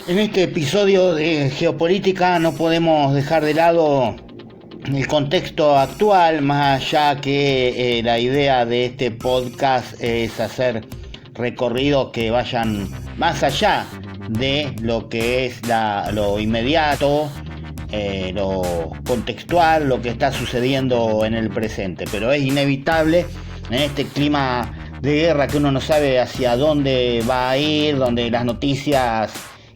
En este episodio de Geopolítica no podemos dejar de lado el contexto actual, más allá que la idea de este podcast es hacer recorridos que vayan más allá de lo que es lo inmediato, lo contextual, lo que está sucediendo en el presente. Pero es inevitable en este clima de guerra que uno no sabe hacia dónde va a ir, donde las noticias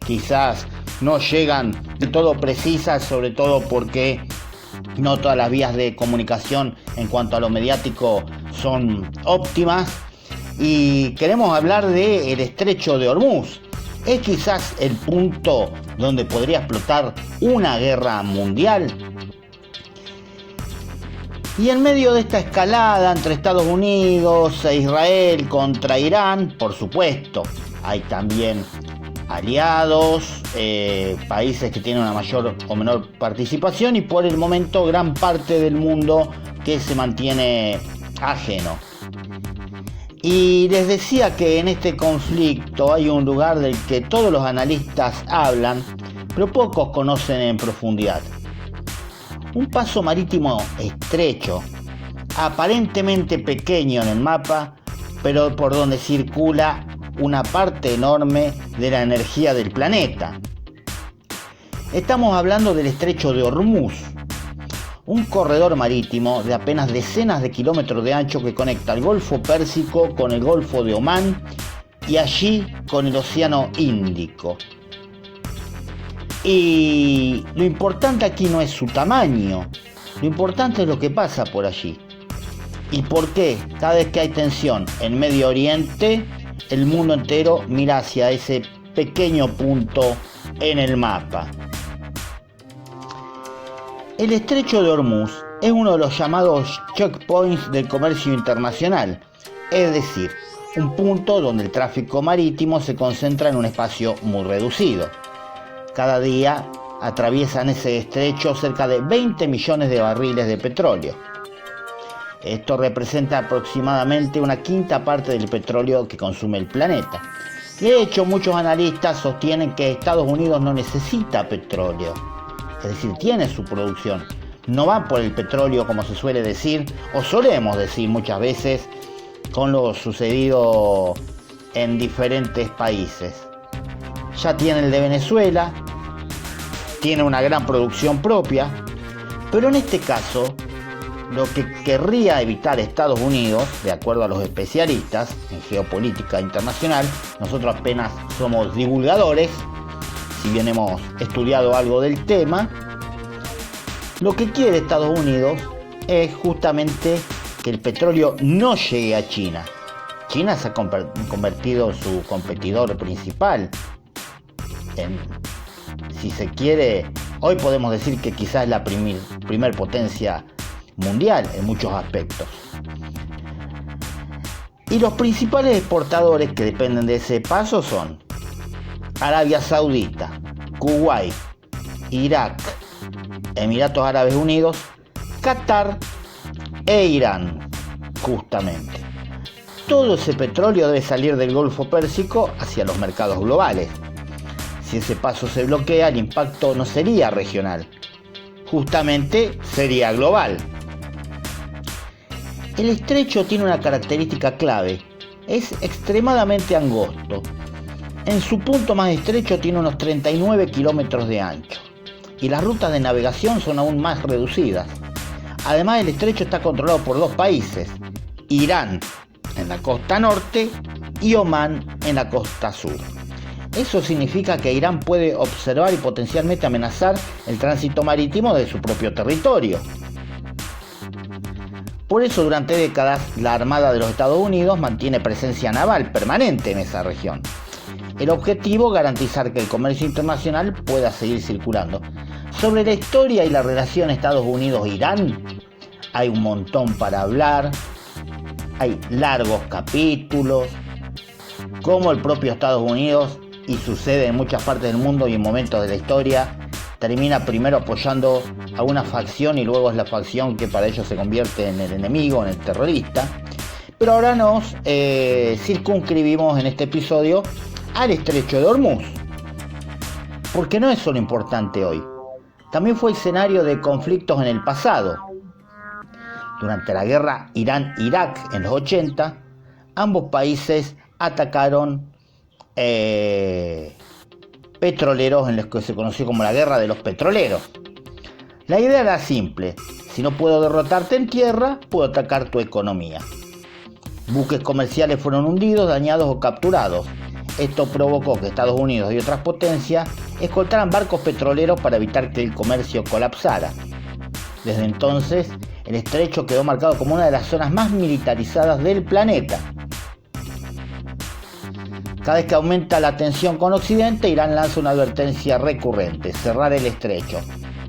quizás no llegan de todo precisas, sobre todo porque no todas las vías de comunicación en cuanto a lo mediático son óptimas. Y queremos hablar del estrecho de Hormuz. ¿Es quizás el punto donde podría explotar una guerra mundial? Y en medio de esta escalada entre Estados Unidos e Israel contra Irán, por supuesto, hay también aliados, países que tienen una mayor o menor participación y por el momento gran parte del mundo que se mantiene ajeno. Y les decía que en este conflicto hay un lugar del que todos los analistas hablan, pero pocos conocen en profundidad. Un paso marítimo estrecho, aparentemente pequeño en el mapa, pero por donde circula una parte enorme de la energía del planeta. Estamos hablando del estrecho de Hormuz, un corredor marítimo de apenas decenas de kilómetros de ancho que conecta el Golfo Pérsico con el Golfo de Omán y allí con el Océano Índico. Y lo importante aquí no es su tamaño, lo importante es lo que pasa por allí. ¿Y por qué? Cada vez que hay tensión en Medio Oriente, el mundo entero mira hacia ese pequeño punto en el mapa. El estrecho de Hormuz es uno de los llamados checkpoints del comercio internacional, es decir, un punto donde el tráfico marítimo se concentra en un espacio muy reducido. Cada día atraviesan ese estrecho cerca de 20 millones de barriles de petróleo. Esto representa aproximadamente una quinta parte del petróleo que consume el planeta. De hecho, muchos analistas sostienen que Estados Unidos no necesita petróleo. Es decir, tiene su producción. No va por el petróleo como se suele decir, o solemos decir muchas veces, con lo sucedido en diferentes países. Ya tiene el de Venezuela, tiene una gran producción propia, pero en este caso, lo que querría evitar Estados Unidos, de acuerdo a los especialistas en geopolítica internacional, nosotros apenas somos divulgadores, si bien hemos estudiado algo del tema, lo que quiere Estados Unidos es justamente que el petróleo no llegue a China. China se ha convertido en su competidor principal. Si se quiere, hoy podemos decir que quizás es la primer potencia mundial en muchos aspectos. Y los principales exportadores que dependen de ese paso son Arabia Saudita, Kuwait, Irak, Emiratos Árabes Unidos, Qatar e Irán, justamente. Todo ese petróleo debe salir del Golfo Pérsico hacia los mercados globales. Si ese paso se bloquea, el impacto no sería regional, justamente sería global. El estrecho tiene una característica clave, es extremadamente angosto. En su punto más estrecho tiene unos 39 kilómetros de ancho y las rutas de navegación son aún más reducidas. Además, el estrecho está controlado por dos países, Irán en la costa norte y Omán en la costa sur. Eso significa que Irán puede observar y potencialmente amenazar el tránsito marítimo de su propio territorio. Por eso, durante décadas, la Armada de los Estados Unidos mantiene presencia naval permanente en esa región. El objetivo, garantizar que el comercio internacional pueda seguir circulando. Sobre la historia y la relación Estados Unidos-Irán, hay un montón para hablar, hay largos capítulos, cómo el propio Estados Unidos, y sucede en muchas partes del mundo y en momentos de la historia, termina primero apoyando a una facción y luego es la facción que para ellos se convierte en el enemigo, en el terrorista. Pero ahora nos circunscribimos en este episodio al estrecho de Hormuz. Porque no es solo importante hoy, también fue escenario de conflictos en el pasado. Durante la guerra Irán-Irak en los 80, ambos países atacaron petroleros en los que se conoció como la guerra de los petroleros. La idea era simple: si no puedo derrotarte en tierra, puedo atacar tu economía. Buques comerciales fueron hundidos, dañados o capturados. Esto provocó que Estados Unidos y otras potencias escoltaran barcos petroleros para evitar que el comercio colapsara. Desde entonces, el estrecho quedó marcado como una de las zonas más militarizadas del planeta. Cada vez que aumenta la tensión con Occidente, Irán lanza una advertencia recurrente: cerrar el estrecho.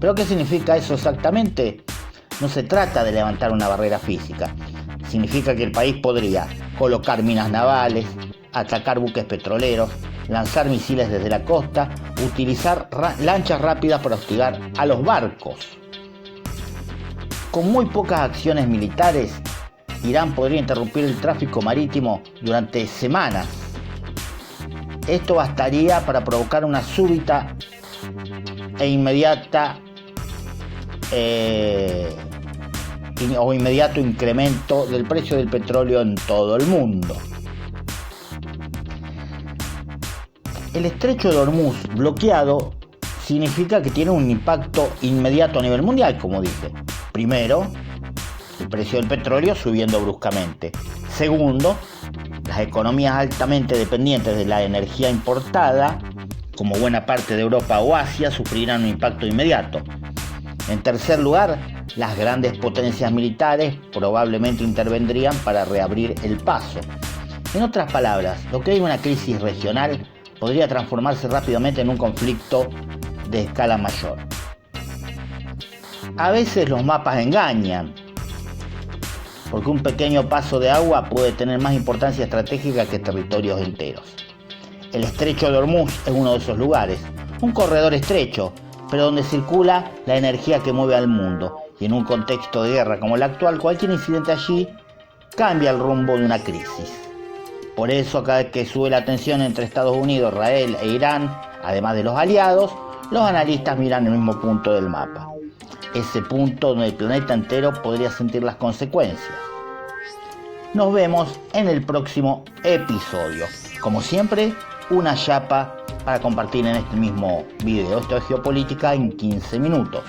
¿Pero qué significa eso exactamente? No se trata de levantar una barrera física. Significa que el país podría colocar minas navales, atacar buques petroleros, lanzar misiles desde la costa, utilizar lanchas rápidas para hostigar a los barcos. Con muy pocas acciones militares, Irán podría interrumpir el tráfico marítimo durante semanas. Esto bastaría para provocar una súbita e inmediato incremento del precio del petróleo en todo el mundo. El estrecho de Hormuz bloqueado significa que tiene un impacto inmediato a nivel mundial, como dije. Primero, el precio del petróleo subiendo bruscamente. Segundo, las economías altamente dependientes de la energía importada, como buena parte de Europa o Asia, sufrirán un impacto inmediato. En tercer lugar, las grandes potencias militares probablemente intervendrían para reabrir el paso. En otras palabras, lo que hoy es una crisis regional podría transformarse rápidamente en un conflicto de escala mayor. A veces los mapas engañan, porque un pequeño paso de agua puede tener más importancia estratégica que territorios enteros. El estrecho de Hormuz es uno de esos lugares, un corredor estrecho, pero donde circula la energía que mueve al mundo, y en un contexto de guerra como el actual, cualquier incidente allí cambia el rumbo de una crisis. Por eso, cada vez que sube la tensión entre Estados Unidos, Israel e Irán, además de los aliados, los analistas miran el mismo punto del mapa. Ese punto donde el planeta entero podría sentir las consecuencias. Nos vemos en el próximo episodio. Como siempre, una chapa para compartir en este mismo video. Esto es Geopolítica en 15 minutos.